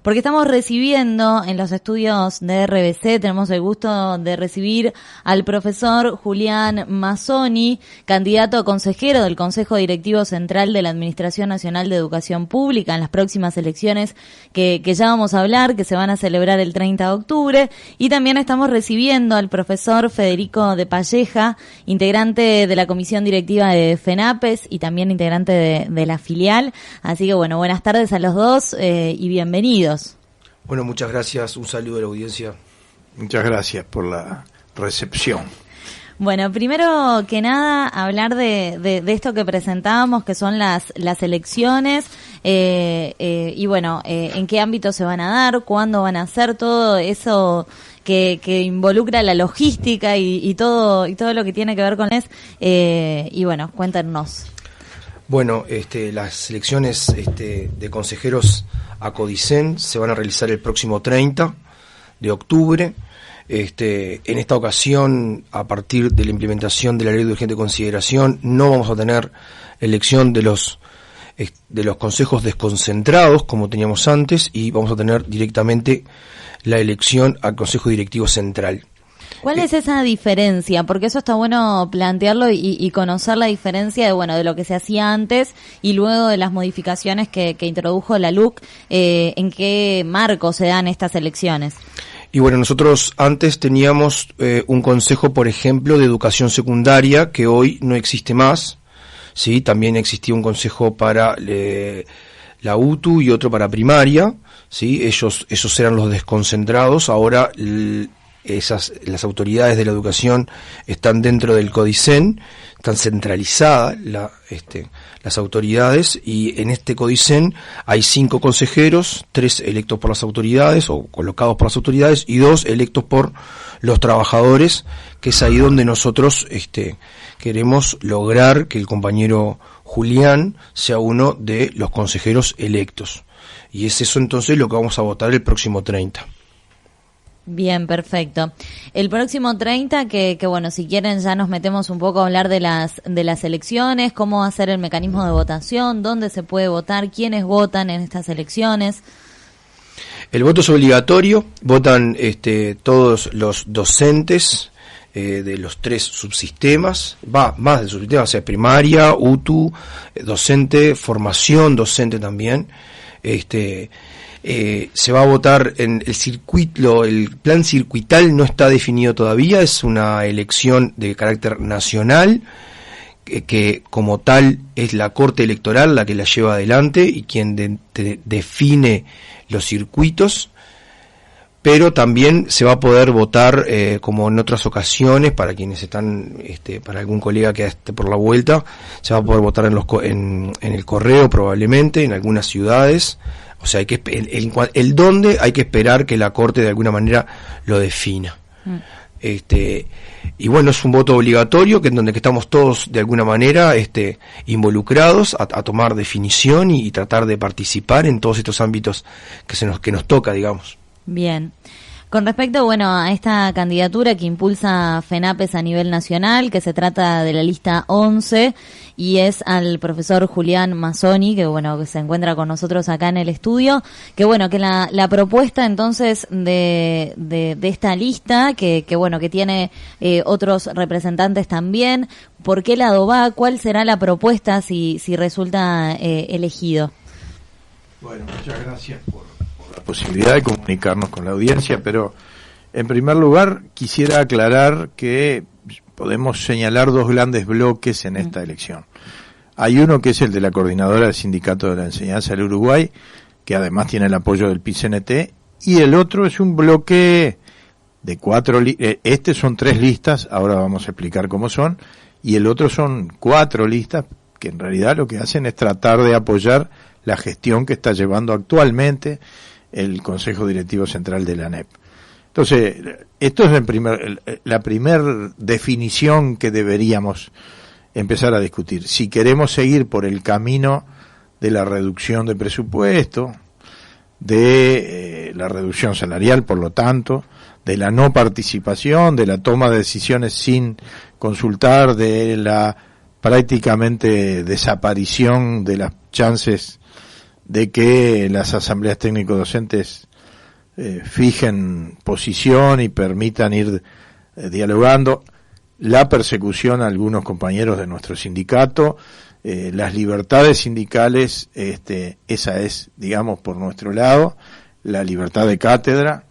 porque estamos recibiendo en los estudios de RBC, tenemos el gusto de recibir al profesor Julián Mazzoni, candidato a consejero del Consejo Directivo Central de la Administración Nacional de Educación Pública en las próximas elecciones que ya vamos a hablar, que se van a celebrar el 30 de octubre, y también estamos recibiendo al profesor Federico de Palleja, integrante de la Comisión Directiva de FENAPES y también integrante de la filial. Así que bueno, buenas tardes a los dos y bienvenidos. Bueno, muchas gracias, un saludo a la audiencia. Muchas gracias por la recepción. Bueno, primero que nada, hablar de esto que presentábamos, que son las elecciones, y bueno, en qué ámbito se van a dar, cuándo van a hacer, todo eso que involucra la logística y todo lo que tiene que ver con y bueno, cuéntenos. Bueno, las elecciones de consejeros a CODICEN se van a realizar el próximo 30 de octubre. En esta ocasión, a partir de la implementación de la ley de urgente consideración, no vamos a tener elección de los consejos desconcentrados como teníamos antes, y vamos a tener directamente la elección al Consejo Directivo Central. ¿Cuál es esa diferencia? Porque eso está bueno plantearlo y conocer la diferencia de lo que se hacía antes y luego de las modificaciones que introdujo la LUC, en qué marco se dan estas elecciones. Y bueno, nosotros antes teníamos un consejo, por ejemplo, de educación secundaria, que hoy no existe más. Sí, también existía un consejo para la UTU y otro para primaria. Sí, esos eran los desconcentrados. Ahora las autoridades de la educación están dentro del CODICEN, están centralizadas las autoridades, y en este CODICEN hay 5 consejeros, 3 electos por las autoridades o colocados por las autoridades y 2 electos por los trabajadores, que es ahí donde nosotros queremos lograr que el compañero Julián sea uno de los consejeros electos, y es eso entonces lo que vamos a votar el próximo 30. Bien, perfecto. El próximo 30, que bueno, si quieren ya nos metemos un poco a hablar de las elecciones, cómo va a ser el mecanismo de votación, dónde se puede votar, quiénes votan en estas elecciones. El voto es obligatorio, votan todos los docentes de los 3 subsistemas, más del subsistema, o sea, primaria, UTU, docente, formación docente también. Se va a votar en el circuito, el plan circuital no está definido todavía, es una elección de carácter nacional, que como tal es la Corte Electoral la que la lleva adelante y quien define los circuitos, pero también se va a poder votar como en otras ocasiones, para quienes están, para algún colega que esté por la vuelta, se va a poder votar en el correo probablemente, en algunas ciudades. O sea, el dónde hay que esperar que la Corte de alguna manera lo defina. Y bueno, es un voto obligatorio en donde estamos todos de alguna manera involucrados a tomar definición y tratar de participar en todos estos ámbitos que nos toca, digamos. Bien. Con respecto, a esta candidatura que impulsa FENAPES a nivel nacional, que se trata de la lista 11, y es al profesor Julián Mazzoni, que se encuentra con nosotros acá en el estudio, que la propuesta entonces de esta lista, que tiene otros representantes también, ¿por qué lado va? ¿Cuál será la propuesta si resulta elegido? Bueno, muchas gracias por la posibilidad de comunicarnos con la audiencia, pero en primer lugar quisiera aclarar que podemos señalar 2 grandes bloques en esta elección. Hay uno que es el de la coordinadora del Sindicato de la Enseñanza del Uruguay, que además tiene el apoyo del PIT-CNT, y el otro es un bloque de 4 son 3 listas, ahora vamos a explicar cómo son, y el otro son 4 listas que en realidad lo que hacen es tratar de apoyar la gestión que está llevando actualmente el Consejo Directivo Central de la ANEP. Entonces, esto es la primer definición que deberíamos empezar a discutir. Si queremos seguir por el camino de la reducción de presupuesto, de la reducción salarial, por lo tanto, de la no participación, de la toma de decisiones sin consultar, de la prácticamente desaparición de las chances de que las asambleas técnico-docentes fijen posición y permitan ir dialogando, la persecución a algunos compañeros de nuestro sindicato, las libertades sindicales, esa es, digamos, por nuestro lado, la libertad de cátedra,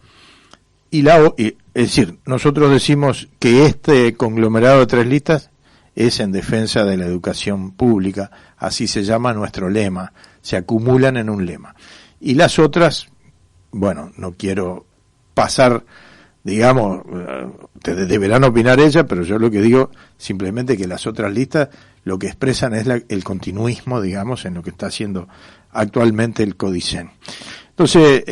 es decir, nosotros decimos que este conglomerado de 3 listas es en defensa de la educación pública, así se llama nuestro lema, se acumulan en un lema. Y las otras, bueno, no quiero pasar, digamos, deberán opinar ellas, pero yo lo que digo simplemente que las otras listas lo que expresan es el continuismo, digamos, en lo que está haciendo actualmente el CODICEN. Entonces,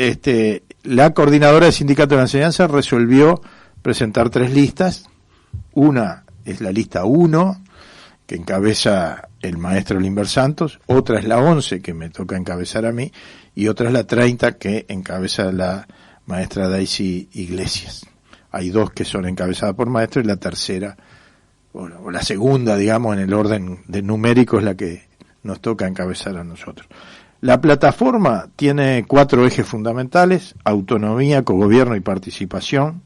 la coordinadora del Sindicato de la Enseñanza resolvió presentar 3 listas. Una es la lista 1, que encabeza el maestro Limber Santos, otra es la 11, que me toca encabezar a mí, y otra es la 30, que encabeza la maestra Daisy Iglesias. Hay 2 que son encabezadas por maestro y la tercera, o la segunda, digamos, en el orden de numérico es la que nos toca encabezar a nosotros. La plataforma tiene 4 ejes fundamentales: autonomía, cogobierno y participación,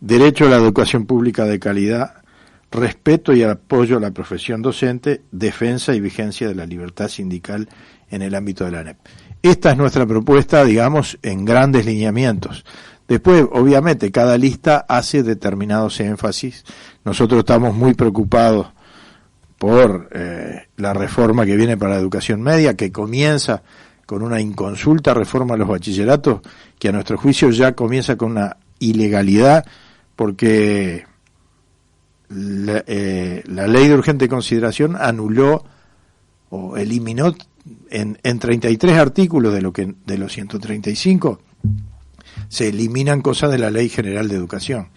derecho a la educación pública de calidad, respeto y apoyo a la profesión docente, defensa y vigencia de la libertad sindical en el ámbito de la ANEP. Esta es nuestra propuesta, digamos, en grandes lineamientos. Después, obviamente, cada lista hace determinados énfasis. Nosotros estamos muy preocupados por la reforma que viene para la educación media, que comienza con una inconsulta reforma a los bachilleratos, que a nuestro juicio ya comienza con una ilegalidad, porque la ley de urgente consideración anuló o eliminó en 33 artículos de los 135, se eliminan cosas de la Ley General de Educación.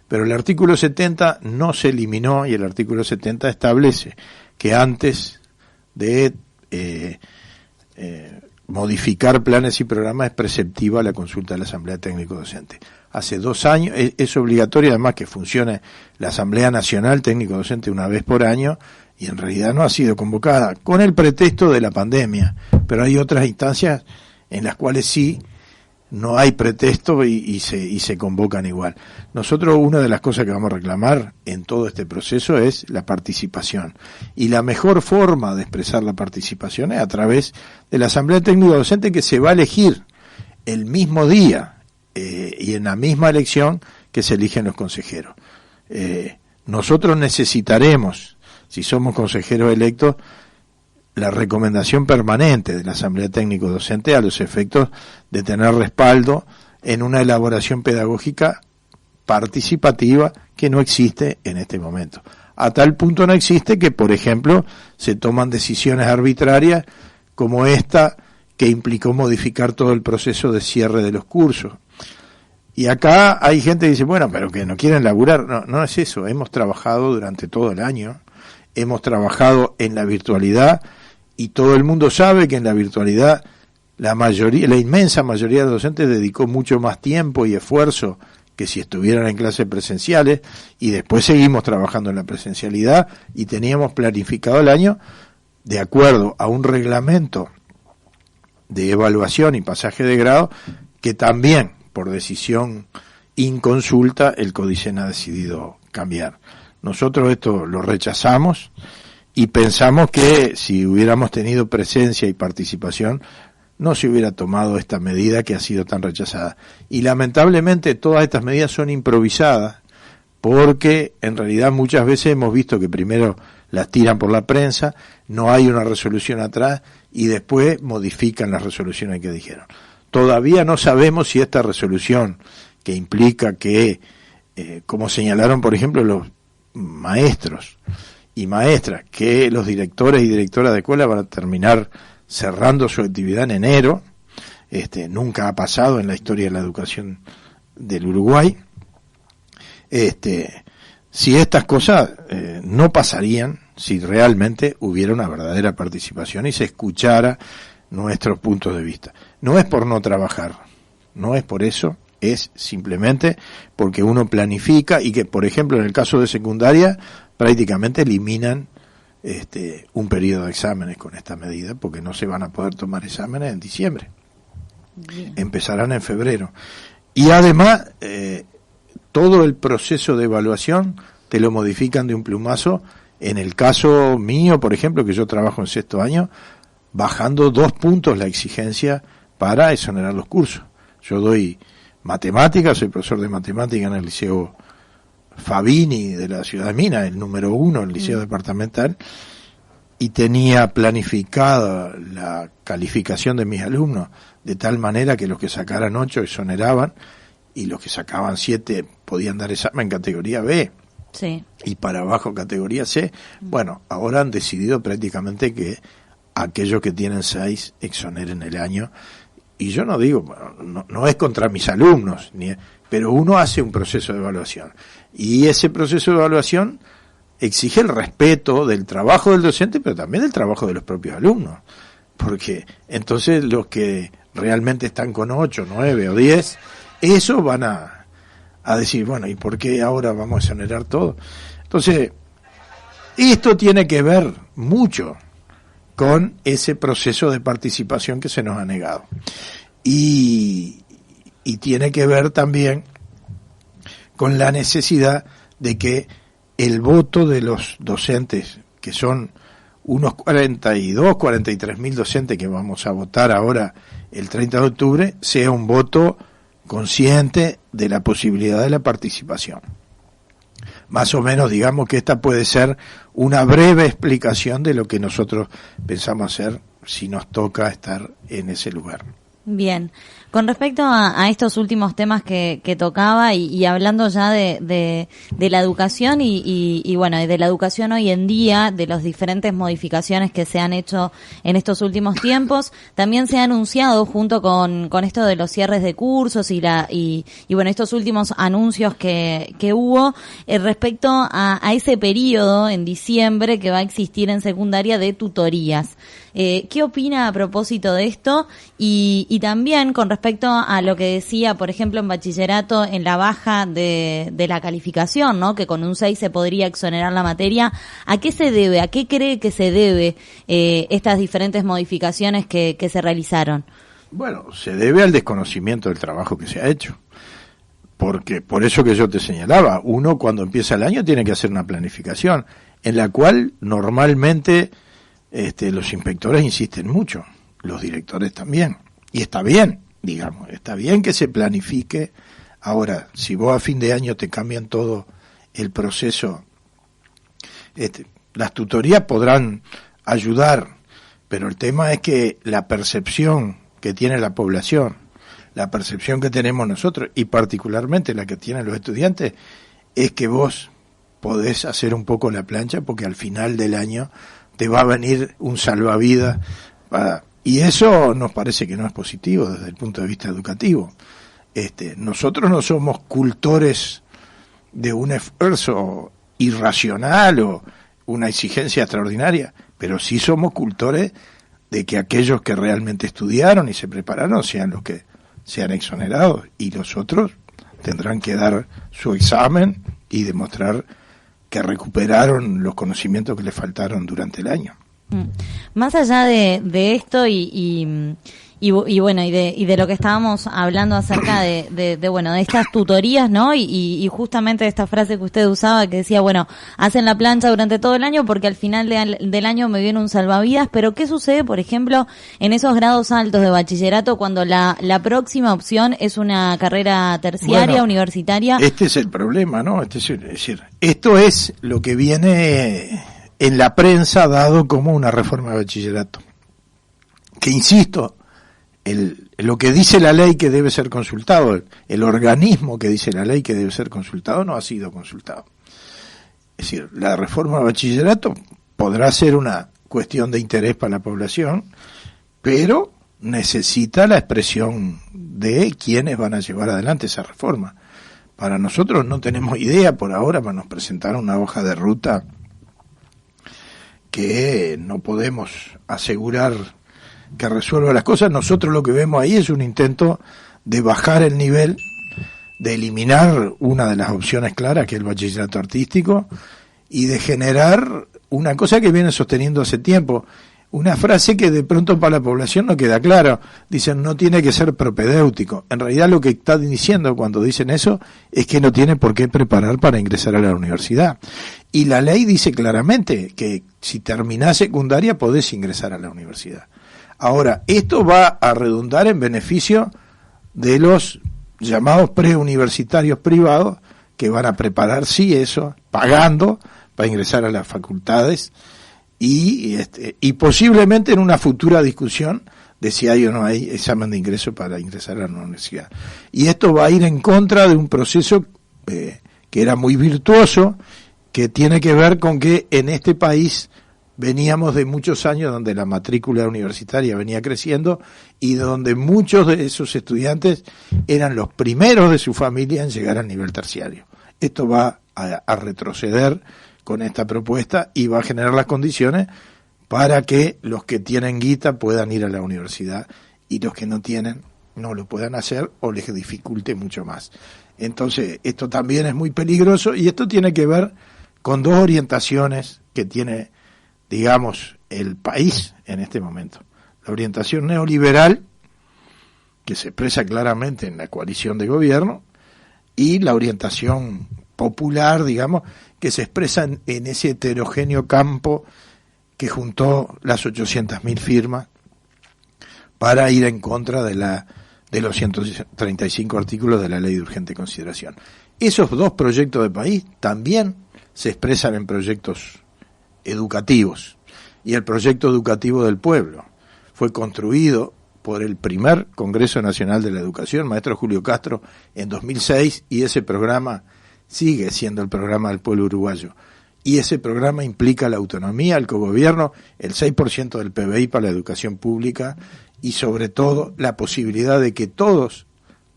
Pero el artículo 70 no se eliminó, y el artículo 70 establece que antes de modificar planes y programas es preceptiva la consulta de la Asamblea Técnico-Docente. Hace 2 años, es obligatorio además que funcione la Asamblea Nacional Técnico-Docente una vez por año, y en realidad no ha sido convocada, con el pretexto de la pandemia, pero hay otras instancias en las cuales sí no hay pretexto y se convocan igual. Nosotros, una de las cosas que vamos a reclamar en todo este proceso es la participación, y la mejor forma de expresar la participación es a través de la Asamblea Técnica Docente, que se va a elegir el mismo día y en la misma elección que se eligen los consejeros. Nosotros necesitaremos, si somos consejeros electos, la recomendación permanente de la Asamblea Técnico Docente a los efectos de tener respaldo en una elaboración pedagógica participativa que no existe en este momento. A tal punto no existe que, por ejemplo, se toman decisiones arbitrarias como esta, que implicó modificar todo el proceso de cierre de los cursos. Y acá hay gente que dice, bueno, pero que no quieren laburar. No, no es eso. Hemos trabajado durante todo el año, hemos trabajado en la virtualidad, y todo el mundo sabe que en la virtualidad la inmensa mayoría de docentes dedicó mucho más tiempo y esfuerzo que si estuvieran en clases presenciales, y después seguimos trabajando en la presencialidad, y teníamos planificado el año de acuerdo a un reglamento de evaluación y pasaje de grado que también, por decisión inconsulta, el CODICEN ha decidido cambiar. Nosotros esto lo rechazamos y pensamos que si hubiéramos tenido presencia y participación no se hubiera tomado esta medida que ha sido tan rechazada. Y lamentablemente todas estas medidas son improvisadas, porque en realidad muchas veces hemos visto que primero las tiran por la prensa, no hay una resolución atrás y después modifican las resoluciones que dijeron. Todavía no sabemos si esta resolución, que implica que, como señalaron por ejemplo los maestros y maestras, que los directores y directoras de escuela van a terminar cerrando su actividad en enero, nunca ha pasado en la historia de la educación del Uruguay. Si estas cosas no pasarían si realmente hubiera una verdadera participación y se escuchara nuestros puntos de vista. No es por no trabajar, no es por eso, es simplemente porque uno planifica, y que, por ejemplo, en el caso de secundaria prácticamente eliminan un periodo de exámenes con esta medida, porque no se van a poder tomar exámenes en diciembre. Bien. Empezarán en febrero. Y además, todo el proceso de evaluación te lo modifican de un plumazo. En el caso mío, por ejemplo, que yo trabajo en 6º año, bajando 2 puntos la exigencia para exonerar los cursos. Yo doy matemáticas, soy profesor de matemática en el Liceo Fabini de la ciudad de Minas, el número 1, el liceo departamental, y tenía planificada la calificación de mis alumnos de tal manera que los que sacaran 8 exoneraban y los que sacaban 7 podían dar examen categoría B. Sí. Y para abajo categoría C. Bueno, ahora han decidido prácticamente que aquellos que tienen 6 exoneren el año. Y yo no digo, no es contra mis alumnos, pero uno hace un proceso de evaluación. Y ese proceso de evaluación exige el respeto del trabajo del docente, pero también del trabajo de los propios alumnos. Porque entonces los que realmente están con 8, 9 o 10, esos van a decir, bueno, ¿y por qué ahora vamos a exonerar todo? Entonces, esto tiene que ver mucho con ese proceso de participación que se nos ha negado. Y tiene que ver también con la necesidad de que el voto de los docentes, que son unos 43.000 docentes que vamos a votar ahora el 30 de octubre, sea un voto consciente de la posibilidad de la participación. Más o menos, digamos que esta puede ser una breve explicación de lo que nosotros pensamos hacer si nos toca estar en ese lugar. Bien, con respecto a estos últimos temas que tocaba y hablando ya de la educación y bueno, de la educación hoy en día, de las diferentes modificaciones que se han hecho en estos últimos tiempos, también se ha anunciado junto con esto de los cierres de cursos y bueno, estos últimos anuncios que hubo respecto a ese periodo en diciembre que va a existir en secundaria de tutorías. ¿Qué opina a propósito de esto? Y también con respecto a lo que decía, por ejemplo, en bachillerato, en la baja de la calificación, ¿no? Que con un 6 se podría exonerar la materia. ¿A qué se debe? ¿A qué cree que se debe estas diferentes modificaciones que se realizaron? Bueno, se debe al desconocimiento del trabajo que se ha hecho. Porque, por eso que yo te señalaba, uno cuando empieza el año tiene que hacer una planificación, en la cual normalmente los inspectores insisten mucho, los directores también, y está bien, digamos, está bien que se planifique. Ahora, si vos a fin de año te cambian todo el proceso, las tutorías podrán ayudar, pero el tema es que la percepción que tiene la población, la percepción que tenemos nosotros, y particularmente la que tienen los estudiantes, es que vos podés hacer un poco la plancha, porque al final del año te va a venir un salvavidas, y eso nos parece que no es positivo desde el punto de vista educativo. Nosotros no somos cultores de un esfuerzo irracional o una exigencia extraordinaria, pero sí somos cultores de que aquellos que realmente estudiaron y se prepararon sean los que sean exonerados, y los otros tendrán que dar su examen y demostrar que recuperaron los conocimientos que les faltaron durante el año. Más allá de esto y bueno, y de lo que estábamos hablando acerca de bueno, de estas tutorías, ¿no? Y justamente esta frase que usted usaba que decía, bueno, hacen la plancha durante todo el año porque al final del año me viene un salvavidas, pero ¿qué sucede, por ejemplo, en esos grados altos de bachillerato cuando la próxima opción es una carrera terciaria, universitaria? Este es el problema, ¿no? Es decir, esto es lo que viene en la prensa dado como una reforma de bachillerato. Que insisto, lo que dice la ley que debe ser consultado, el organismo que dice la ley que debe ser consultado no ha sido consultado. Es decir, la reforma de bachillerato podrá ser una cuestión de interés para la población, pero necesita la expresión de quienes van a llevar adelante esa reforma. Para nosotros no tenemos idea por ahora, nos presentaron una hoja de ruta que no podemos asegurar que resuelva las cosas. Nosotros lo que vemos ahí es un intento de bajar el nivel, de eliminar una de las opciones claras, que es el bachillerato artístico, y de generar una cosa que vienen sosteniendo hace tiempo, una frase que de pronto para la población no queda claro. Dicen, no tiene que ser propedéutico. En realidad lo que están diciendo cuando dicen eso es que no tiene por qué preparar para ingresar a la universidad. Y la ley dice claramente que si terminás secundaria podés ingresar a la universidad. Ahora, esto va a redundar en beneficio de los llamados preuniversitarios privados, que van a preparar, sí, eso, pagando para ingresar a las facultades, y posiblemente en una futura discusión de si hay o no hay examen de ingreso para ingresar a la universidad. Y esto va a ir en contra de un proceso que era muy virtuoso, que tiene que ver con que en este país veníamos de muchos años donde la matrícula universitaria venía creciendo y donde muchos de esos estudiantes eran los primeros de su familia en llegar al nivel terciario. Esto va a retroceder con esta propuesta y va a generar las condiciones para que los que tienen guita puedan ir a la universidad y los que no tienen no lo puedan hacer o les dificulte mucho más. Entonces, esto también es muy peligroso y esto tiene que ver con dos orientaciones que tiene, digamos, el país en este momento. La orientación neoliberal, que se expresa claramente en la coalición de gobierno, y la orientación popular, digamos, que se expresa en ese heterogéneo campo que juntó las 800.000 firmas para ir en contra de los 135 artículos de la Ley de Urgente Consideración. Esos dos proyectos de país también se expresan en proyectos educativos, y el proyecto educativo del pueblo fue construido por el primer Congreso Nacional de la Educación, maestro Julio Castro, en 2006, y ese programa sigue siendo el programa del pueblo uruguayo. Y ese programa implica la autonomía, el cogobierno, el 6% del PBI para la educación pública y sobre todo la posibilidad de que todos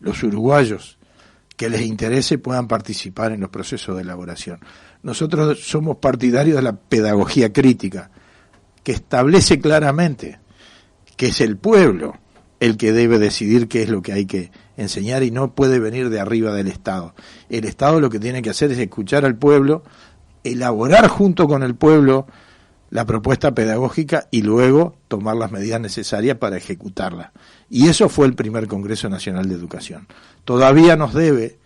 los uruguayos que les interese puedan participar en los procesos de elaboración. Nosotros somos partidarios de la pedagogía crítica, que establece claramente que es el pueblo el que debe decidir qué es lo que hay que enseñar y no puede venir de arriba del Estado. El Estado lo que tiene que hacer es escuchar al pueblo, elaborar junto con el pueblo la propuesta pedagógica y luego tomar las medidas necesarias para ejecutarla. Y eso fue el primer Congreso Nacional de Educación. Todavía nos debe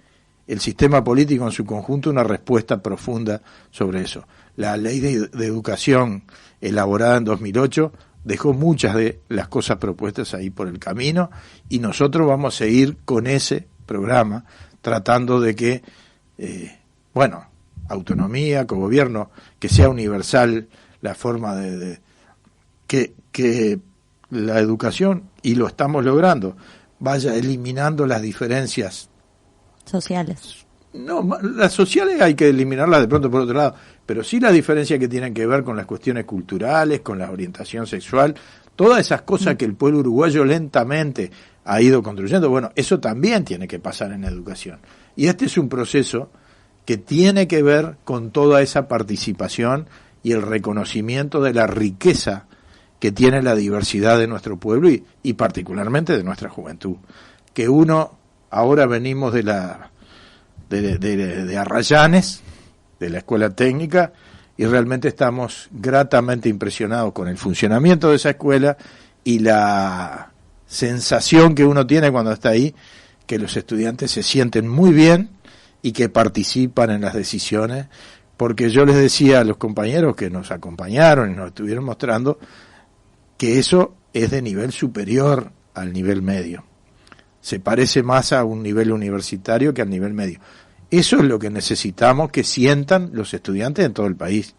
el sistema político en su conjunto una respuesta profunda sobre eso. La ley de educación elaborada en 2008 dejó muchas de las cosas propuestas ahí por el camino y nosotros vamos a seguir con ese programa tratando de que, autonomía, cogobierno, que sea universal la forma de que la educación, y lo estamos logrando, vaya eliminando las diferencias sociales. No, las sociales hay que eliminarlas de pronto por otro lado, pero sí las diferencias que tienen que ver con las cuestiones culturales, con la orientación sexual, todas esas cosas que el pueblo uruguayo lentamente ha ido construyendo, bueno, eso también tiene que pasar en la educación. Y este es un proceso que tiene que ver con toda esa participación y el reconocimiento de la riqueza que tiene la diversidad de nuestro pueblo y particularmente de nuestra juventud. Que ahora venimos de Arrayanes, de la escuela técnica, y realmente estamos gratamente impresionados con el funcionamiento de esa escuela y la sensación que uno tiene cuando está ahí, que los estudiantes se sienten muy bien y que participan en las decisiones, porque yo les decía a los compañeros que nos acompañaron y nos estuvieron mostrando que eso es de nivel superior al nivel medio. Se parece más a un nivel universitario que al nivel medio. Eso es lo que necesitamos que sientan los estudiantes en todo el país,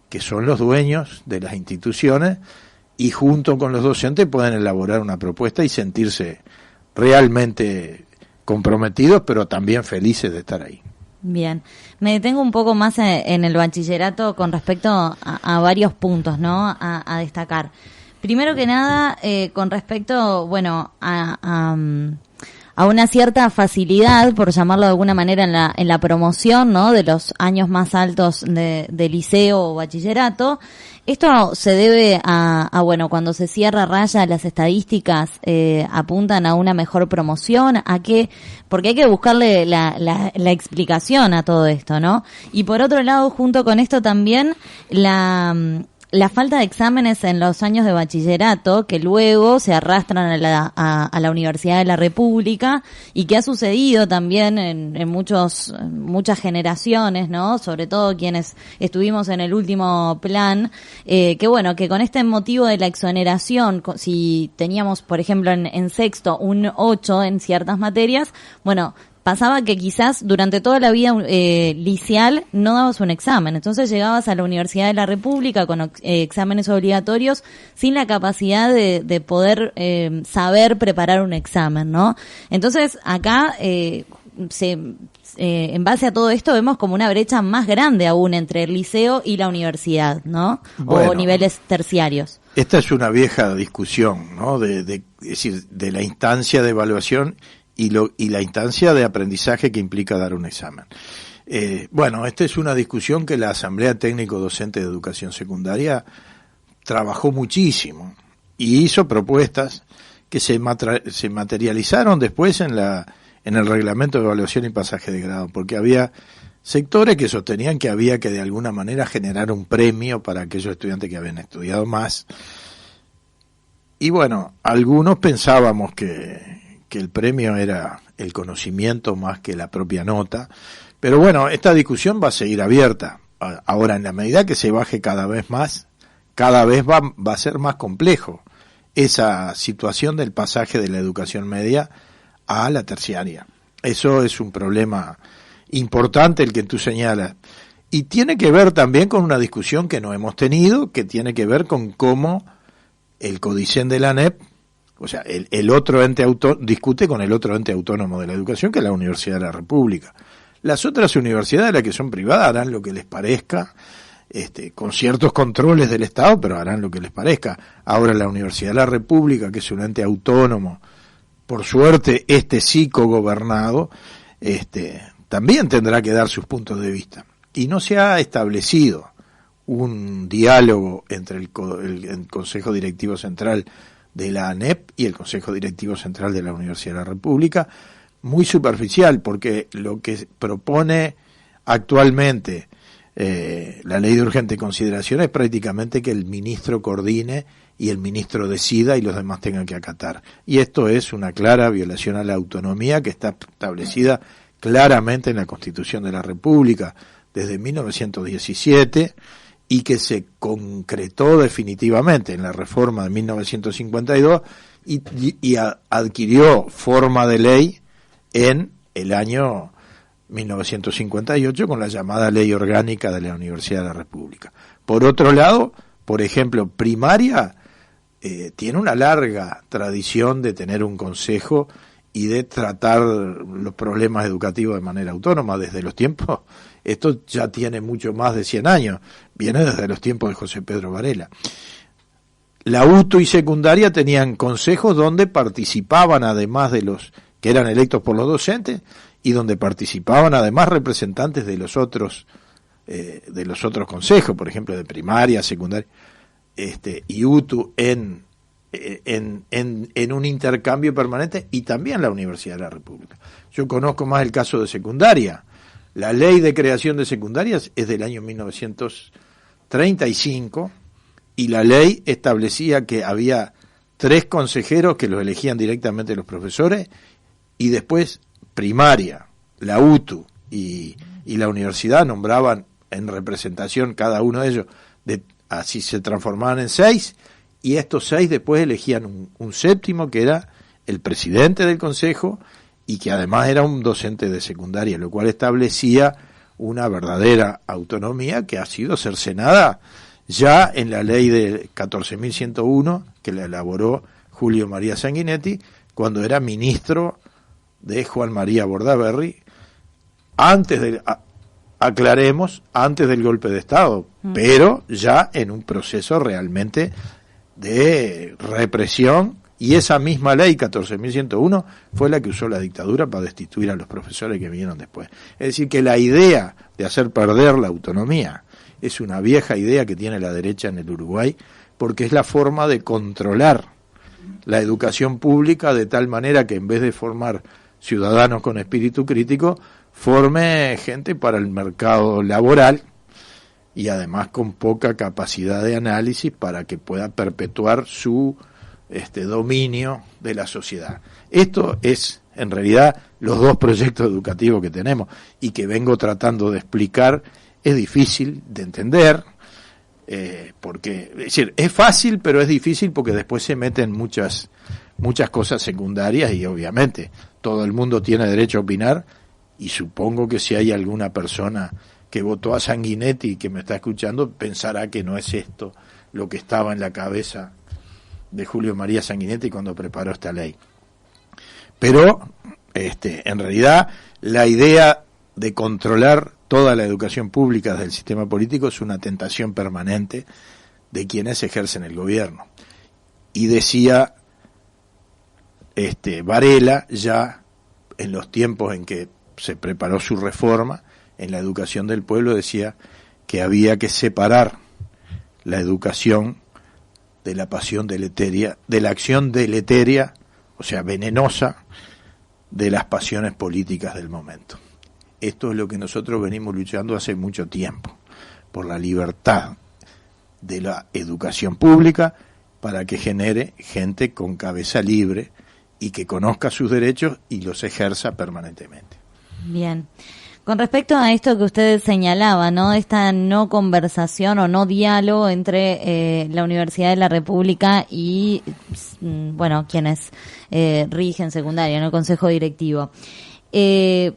que son los dueños de las instituciones y junto con los docentes pueden elaborar una propuesta y sentirse realmente comprometidos, pero también felices de estar ahí. Bien, me detengo un poco más en el bachillerato con respecto a varios puntos, ¿no? A destacar. Primero que nada, con respecto, a una cierta facilidad, por llamarlo de alguna manera, en la promoción, ¿no?, de los años más altos de liceo o bachillerato, Esto se debe bueno, cuando se cierra raya, las estadísticas apuntan a una mejor promoción, porque hay que buscarle la explicación a todo esto, ¿no? Y por otro lado, junto con esto también, la falta de exámenes en los años de bachillerato que luego se arrastran a la Universidad de la República y que ha sucedido también en muchas generaciones, ¿no? Sobre todo quienes estuvimos en el último plan, que bueno, que con este motivo de la exoneración, si teníamos, por ejemplo, en sexto un 8 en ciertas materias, bueno, pasaba que quizás durante toda la vida liceal no dabas un examen. Entonces llegabas a la Universidad de la República con exámenes obligatorios sin la capacidad de poder saber preparar un examen, ¿no? Entonces acá en base a todo esto vemos como una brecha más grande aún entre el liceo y la universidad, ¿no? Bueno, o niveles terciarios. Esta es una vieja discusión, ¿no? Es decir, de la instancia de evaluación y la instancia de aprendizaje que implica dar un examen. Bueno, esta es una discusión que la Asamblea Técnico Docente de Educación Secundaria trabajó muchísimo y hizo propuestas que se materializaron después en el reglamento de evaluación y pasaje de grado, porque había sectores que sostenían que había que de alguna manera generar un premio para aquellos estudiantes que habían estudiado más. Y bueno, algunos pensábamos que el premio era el conocimiento más que la propia nota, pero bueno, esta discusión va a seguir abierta. Ahora, en la medida que se baje cada vez más, cada vez va a ser más complejo esa situación del pasaje de la educación media a la terciaria. Eso es un problema importante el que tú señalas. Y tiene que ver también con una discusión que no hemos tenido, que tiene que ver con cómo el Codicen de la ANEP, o sea, el otro ente discute con el otro ente autónomo de la educación, que es la Universidad de la República. Las otras universidades, las que son privadas, harán lo que les parezca, con ciertos controles del Estado, pero harán lo que les parezca. Ahora la Universidad de la República, que es un ente autónomo, por suerte, sí cogobernado, también tendrá que dar sus puntos de vista. Y no se ha establecido un diálogo entre el Consejo Directivo Central de la ANEP y el Consejo Directivo Central de la Universidad de la República, muy superficial, porque lo que propone actualmente la ley de urgente consideración es prácticamente que el ministro coordine y el ministro decida y los demás tengan que acatar. Y esto es una clara violación a la autonomía que está establecida claramente en la Constitución de la República desde 1917 y que se concretó definitivamente en la reforma de 1952 y adquirió forma de ley en el año 1958 con la llamada Ley Orgánica de la Universidad de la República. Por otro lado, por ejemplo, primaria tiene una larga tradición de tener un consejo y de tratar los problemas educativos de manera autónoma desde los tiempos. Esto ya tiene mucho más de 100 años, viene desde los tiempos de José Pedro Varela. La UTU y secundaria tenían consejos donde participaban, además de los que eran electos por los docentes, y donde participaban además representantes de los otros consejos, por ejemplo de primaria, secundaria, y UTU en un intercambio permanente, y también la Universidad de la República. Yo conozco más el caso de secundaria. La ley de creación de secundarias es del año 1935 y la ley establecía que había 3 consejeros que los elegían directamente los profesores, y después primaria, la UTU y la universidad nombraban en representación cada uno de ellos, así se transformaban en 6, y estos 6 después elegían un séptimo que era el presidente del consejo y que además era un docente de secundaria, lo cual establecía una verdadera autonomía que ha sido cercenada ya en la ley de 14.101 que la elaboró Julio María Sanguinetti cuando era ministro de Juan María Bordaberry, antes del golpe de Estado, pero ya en un proceso realmente de represión, y esa misma ley 14.101 fue la que usó la dictadura para destituir a los profesores que vinieron después. Es decir, que la idea de hacer perder la autonomía es una vieja idea que tiene la derecha en el Uruguay, porque es la forma de controlar la educación pública de tal manera que en vez de formar ciudadanos con espíritu crítico, forme gente para el mercado laboral y además con poca capacidad de análisis para que pueda perpetuar su dominio de la sociedad. Esto es, en realidad, los dos proyectos educativos que tenemos y que vengo tratando de explicar. Es difícil de entender, porque, es decir, es fácil, pero es difícil porque después se meten muchas cosas secundarias y obviamente todo el mundo tiene derecho a opinar, y supongo que si hay alguna persona que votó a Sanguinetti y que me está escuchando, pensará que no es esto lo que estaba en la cabeza de Julio María Sanguinetti cuando preparó esta ley. Pero, en realidad, la idea de controlar toda la educación pública del sistema político es una tentación permanente de quienes ejercen el gobierno. Y decía Varela, ya en los tiempos en que se preparó su reforma en la educación del pueblo, decía que había que separar la educación de la pasión deleteria, de la acción deleteria, o sea, venenosa, de las pasiones políticas del momento. Esto es lo que nosotros venimos luchando hace mucho tiempo, por la libertad de la educación pública para que genere gente con cabeza libre y que conozca sus derechos y los ejerza permanentemente. Bien. Con respecto a esto que usted señalaba, ¿no? Esta no conversación o no diálogo entre la Universidad de la República y, bueno, quienes rigen secundaria, ¿no? El Consejo Directivo.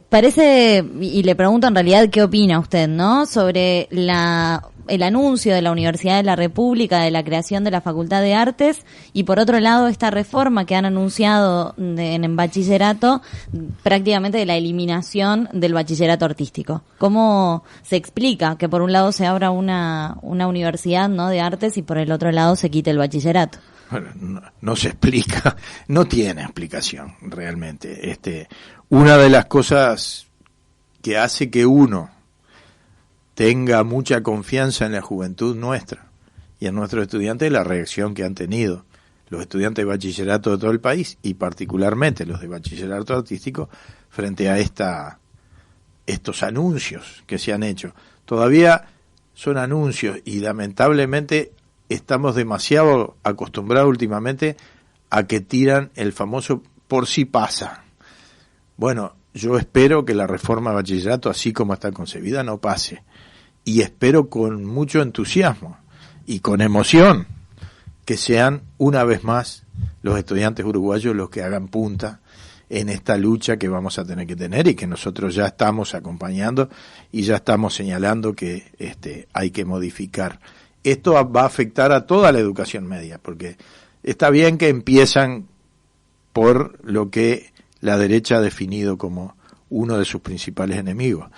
Parece, y le pregunto en realidad qué opina usted, ¿no? Sobre el anuncio de la Universidad de la República de la creación de la Facultad de Artes y por otro lado esta reforma que han anunciado en bachillerato, prácticamente de la eliminación del bachillerato artístico. ¿Cómo se explica que por un lado se abra una universidad, ¿no? de artes y por el otro lado se quite el bachillerato? Bueno, no se explica, no tiene explicación realmente. Una de las cosas que hace que uno tenga mucha confianza en la juventud nuestra y en nuestros estudiantes es la reacción que han tenido los estudiantes de bachillerato de todo el país y particularmente los de bachillerato artístico frente a estos anuncios que se han hecho. Todavía son anuncios y lamentablemente estamos demasiado acostumbrados últimamente a que tiran el famoso por si pasa. Bueno, yo espero que la reforma de bachillerato, así como está concebida, no pase. Y espero con mucho entusiasmo y con emoción que sean una vez más los estudiantes uruguayos los que hagan punta en esta lucha que vamos a tener que tener y que nosotros ya estamos acompañando y ya estamos señalando que hay que modificar. Esto va a afectar a toda la educación media, porque está bien que empiezan por lo que la derecha ha definido como uno de sus principales enemigos,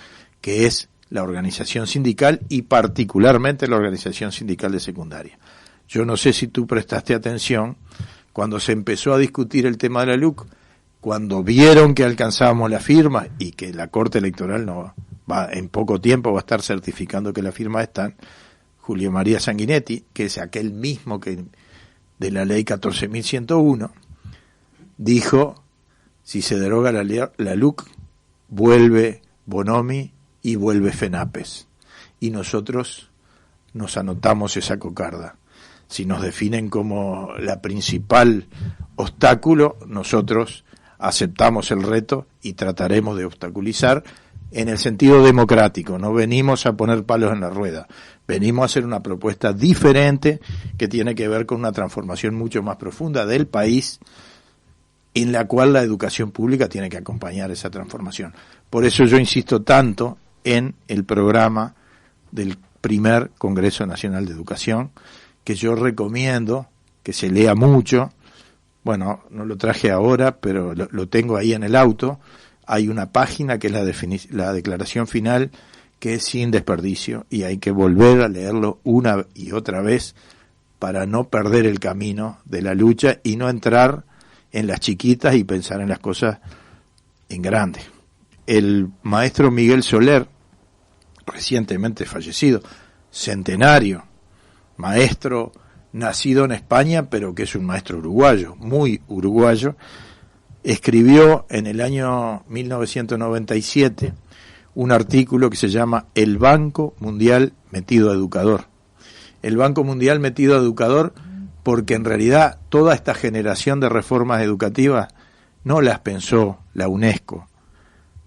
que es la organización sindical y particularmente la organización sindical de secundaria. Yo no sé si tú prestaste atención cuando se empezó a discutir el tema de la LUC, cuando vieron que alcanzábamos la firma y que la Corte Electoral en poco tiempo va a estar certificando que las firmas están, Julio María Sanguinetti, que es aquel mismo que de la ley 14.101, dijo, si se deroga la LUC, vuelve Bonomi y vuelve FENAPES. Y nosotros nos anotamos esa cocarda. Si nos definen como la principal obstáculo, nosotros aceptamos el reto y trataremos de obstaculizar en el sentido democrático. No venimos a poner palos en la rueda, venimos a hacer una propuesta diferente que tiene que ver con una transformación mucho más profunda del país, en la cual la educación pública tiene que acompañar esa transformación. Por eso yo insisto tanto en el programa del primer Congreso Nacional de Educación, que yo recomiendo que se lea mucho. Bueno, no lo traje ahora, pero lo tengo ahí en el auto. Hay una página que es la declaración final, que es sin desperdicio, y hay que volver a leerlo una y otra vez para no perder el camino de la lucha y no entrar en las chiquitas y pensar en las cosas en grande. El maestro Miguel Soler, recientemente fallecido, centenario, maestro nacido en España, pero que es un maestro uruguayo, muy uruguayo, escribió en el año 1997 un artículo que se llama El Banco Mundial Metido a Educador. El Banco Mundial Metido a Educador porque en realidad toda esta generación de reformas educativas no las pensó la UNESCO,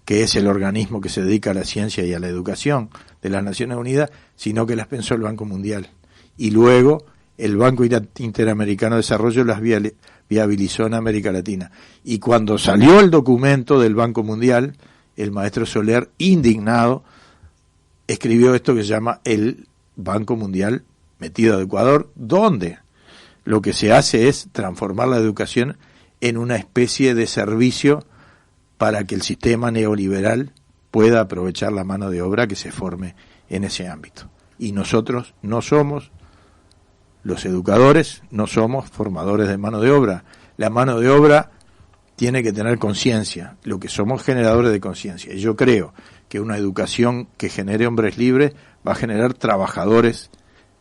que es el organismo que se dedica a la ciencia y a la educación de las Naciones Unidas, sino que las pensó el Banco Mundial. Y luego el Banco Interamericano de Desarrollo las viabilizó en América Latina. Y cuando salió el documento del Banco Mundial, el maestro Soler, indignado, escribió esto que se llama el Banco Mundial Metido a Educador, donde lo que se hace es transformar la educación en una especie de servicio para que el sistema neoliberal pueda aprovechar la mano de obra que se forme en ese ámbito. Y nosotros no somos, los educadores, no somos formadores de mano de obra. La mano de obra tiene que tener conciencia, lo que somos generadores de conciencia. Y yo creo que una educación que genere hombres libres va a generar trabajadores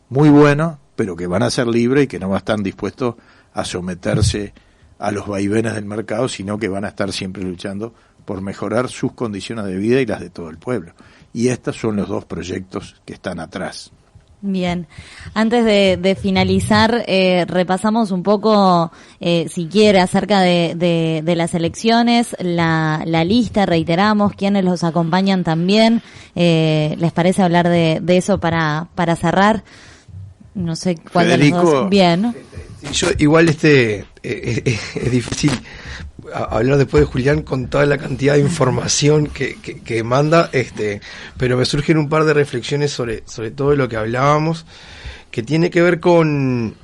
muy buenos, pero que van a ser libres y que no van a estar dispuestos a someterse a los vaivenes del mercado, sino que van a estar siempre luchando por mejorar sus condiciones de vida y las de todo el pueblo. Y estos son los dos proyectos que están atrás. Bien, antes de finalizar, repasamos un poco, si quiere, acerca de las elecciones, la lista, reiteramos, quiénes los acompañan también. ¿Les parece hablar de eso para cerrar? No sé cuál de los dos. Bien. Yo igual es difícil hablar después de Julián con toda la cantidad de información que manda, pero me surgen un par de reflexiones sobre todo lo que hablábamos, que tiene que ver con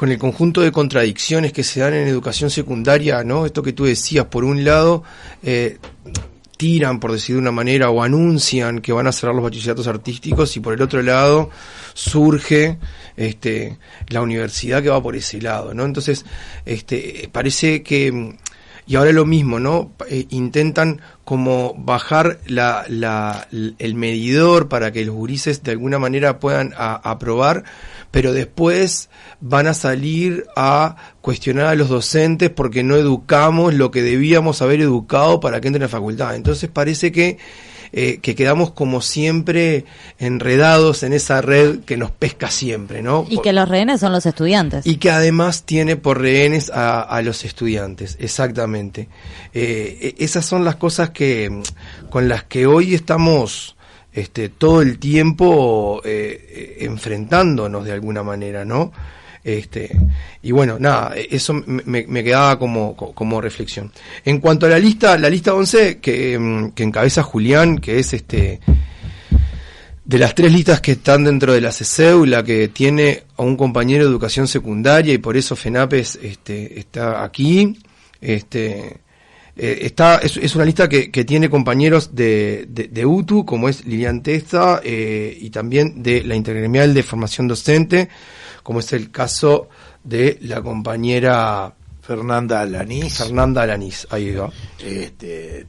el conjunto de contradicciones que se dan en educación secundaria, ¿no? Esto que tú decías, por un lado, tiran, por decir de una manera, o anuncian que van a cerrar los bachilleratos artísticos, y por el otro lado surge la universidad que va por ese lado, ¿no? Entonces, parece que, y ahora lo mismo, ¿no? Intentan como bajar el medidor para que los gurises de alguna manera puedan aprobar, pero después van a salir a cuestionar a los docentes porque no educamos lo que debíamos haber educado para que entren a la facultad. Entonces parece que quedamos como siempre enredados en esa red que nos pesca siempre, ¿no? Y que los rehenes son los estudiantes. Y que además tiene por rehenes a los estudiantes, exactamente. Esas son las cosas con las que hoy estamos todo el tiempo enfrentándonos de alguna manera, ¿no? Y bueno, nada, eso me quedaba como reflexión. En cuanto a la lista 11 que encabeza Julián, que es de las 3 listas que están dentro de la CESEU, la que tiene a un compañero de educación secundaria, y por eso FENAPES está aquí. Es una lista que tiene compañeros de UTU, como es Lilian Testa, y también de la Intergremial de Formación Docente, como es el caso de la compañera Fernanda Alanís, ahí va.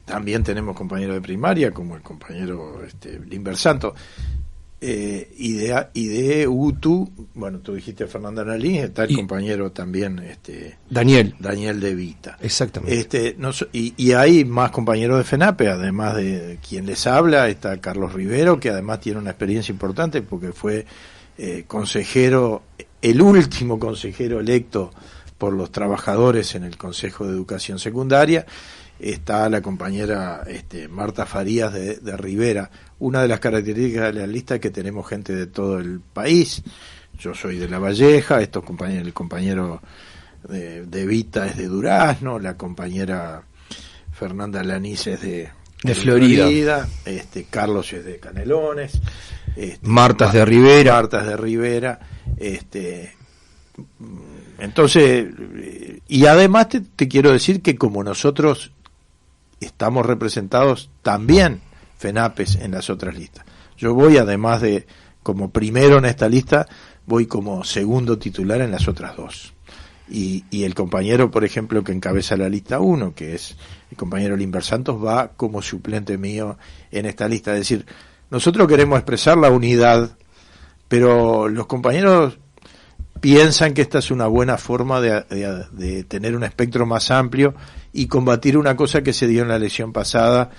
También tenemos compañeros de primaria, como el compañero Limber Santos. Y de UTU, bueno, tú dijiste Fernanda Alanís, está el compañero también, Daniel De Vita. Exactamente. Y hay más compañeros de FENAPE, además de quien les habla, está Carlos Rivero, que además tiene una experiencia importante porque fue consejero, el último consejero electo por los trabajadores en el Consejo de Educación Secundaria. Está la compañera Marta Farías de Rivera. Una de las características de la lista es que tenemos gente de todo el país. Yo soy de La Valleja, el compañero de Vita es de Durazno, la compañera Fernanda Alanís es de Florida, Carlos es de Canelones, Marta es de Rivera. Entonces, y además te quiero decir que como nosotros estamos representados también FENAPES en las otras listas. Yo voy, además de como primero en esta lista, voy como segundo titular en las otras 2. Y el compañero, por ejemplo, que encabeza la lista 1, que es el compañero Limber Santos, va como suplente mío en esta lista. Es decir, nosotros queremos expresar la unidad pero los compañeros piensan que esta es una buena forma de tener un espectro más amplio y combatir una cosa que se dio en la elección pasada,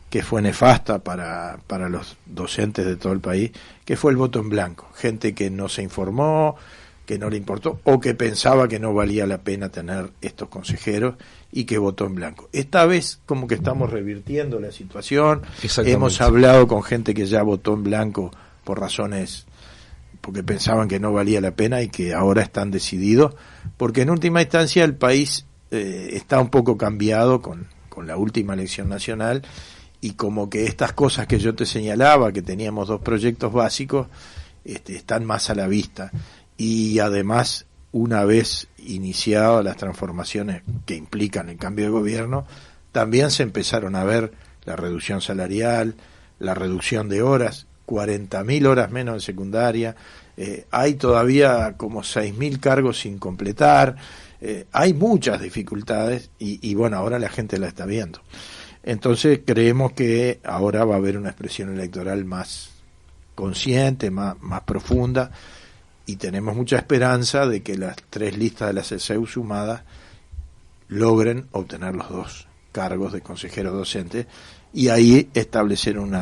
que fue nefasta para los docentes de todo el país, que fue el voto en blanco. Gente que no se informó, que no le importó, o que pensaba que no valía la pena tener estos consejeros y que votó en blanco. Esta vez como que estamos revirtiendo la situación. Hemos hablado con gente que ya votó en blanco por razones, porque pensaban que no valía la pena y que ahora están decididos, porque en última instancia el país está un poco cambiado con la última elección nacional, y como que estas cosas que yo te señalaba, que teníamos 2 proyectos básicos, están más a la vista. Y además, una vez iniciadas las transformaciones que implican el cambio de gobierno, también se empezaron a ver la reducción salarial, la reducción de horas, 40.000 horas menos en secundaria, hay todavía como 6.000 cargos sin completar, hay muchas dificultades y bueno, ahora la gente la está viendo. Entonces creemos que ahora va a haber una expresión electoral más consciente, más profunda, y tenemos mucha esperanza de que las 3 listas de la CCU sumadas logren obtener los 2 cargos de consejeros docentes y ahí establecer un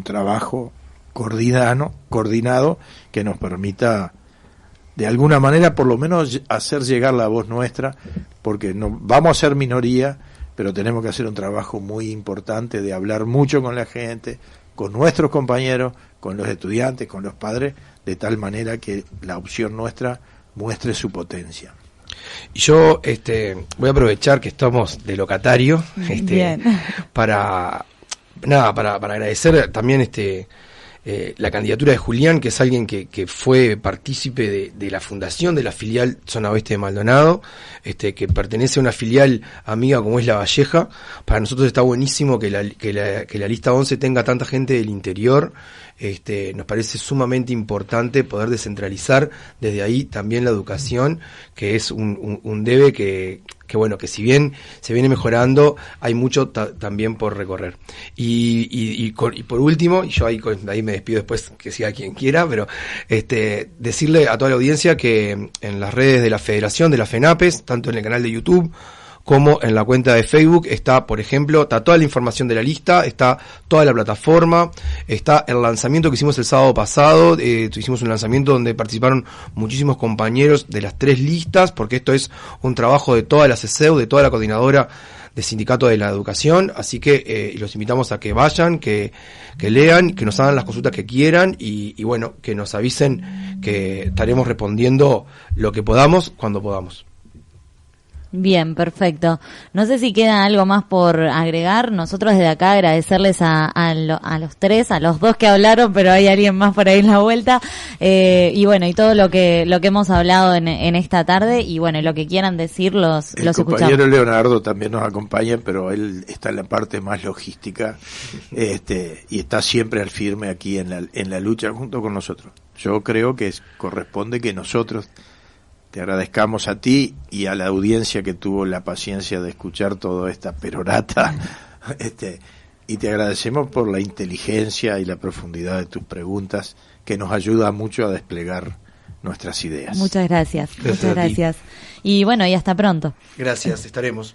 trabajo coordinado que nos permita de alguna manera por lo menos hacer llegar la voz nuestra, porque no vamos a ser minoría, pero tenemos que hacer un trabajo muy importante de hablar mucho con la gente, con nuestros compañeros, con los estudiantes, con los padres, de tal manera que la opción nuestra muestre su potencia. Y yo voy a aprovechar que estamos de locatario para agradecer también la candidatura de Julián, que es alguien que fue partícipe de la fundación de la filial Zona Oeste de Maldonado, que pertenece a una filial amiga como es La Valleja. Para nosotros está buenísimo que la lista 11 tenga tanta gente del interior. Nos parece sumamente importante poder descentralizar desde ahí también la educación, que es un debe que bueno, que si bien se viene mejorando, hay mucho también por recorrer. Y por último, y yo ahí me despido después, que siga quien quiera, pero decirle a toda la audiencia que en las redes de la Federación, de la FENAPES, tanto en el canal de YouTube como en la cuenta de Facebook, está, por ejemplo, está toda la información de la lista, está toda la plataforma, está el lanzamiento que hicimos el sábado pasado, hicimos un lanzamiento donde participaron muchísimos compañeros de las 3 listas, porque esto es un trabajo de toda la CCEU, de toda la coordinadora de Sindicato de la Educación, así que los invitamos a que vayan, que lean, que nos hagan las consultas que quieran y bueno, que nos avisen que estaremos respondiendo lo que podamos, cuando podamos. Bien, perfecto. No sé si queda algo más por agregar. Nosotros desde acá agradecerles a los 3, a los 2 que hablaron, pero hay alguien más por ahí en la vuelta. Y bueno, y todo lo que hemos hablado en esta tarde, y bueno, lo que quieran decir los escuchamos. El compañero Leonardo también nos acompaña, pero él está en la parte más logística, y está siempre al firme aquí en la lucha junto con nosotros. Yo creo que corresponde que nosotros te agradezcamos a ti y a la audiencia que tuvo la paciencia de escuchar toda esta perorata, y te agradecemos por la inteligencia y la profundidad de tus preguntas, que nos ayuda mucho a desplegar nuestras ideas. Muchas gracias. Y bueno, y hasta pronto. Gracias, estaremos.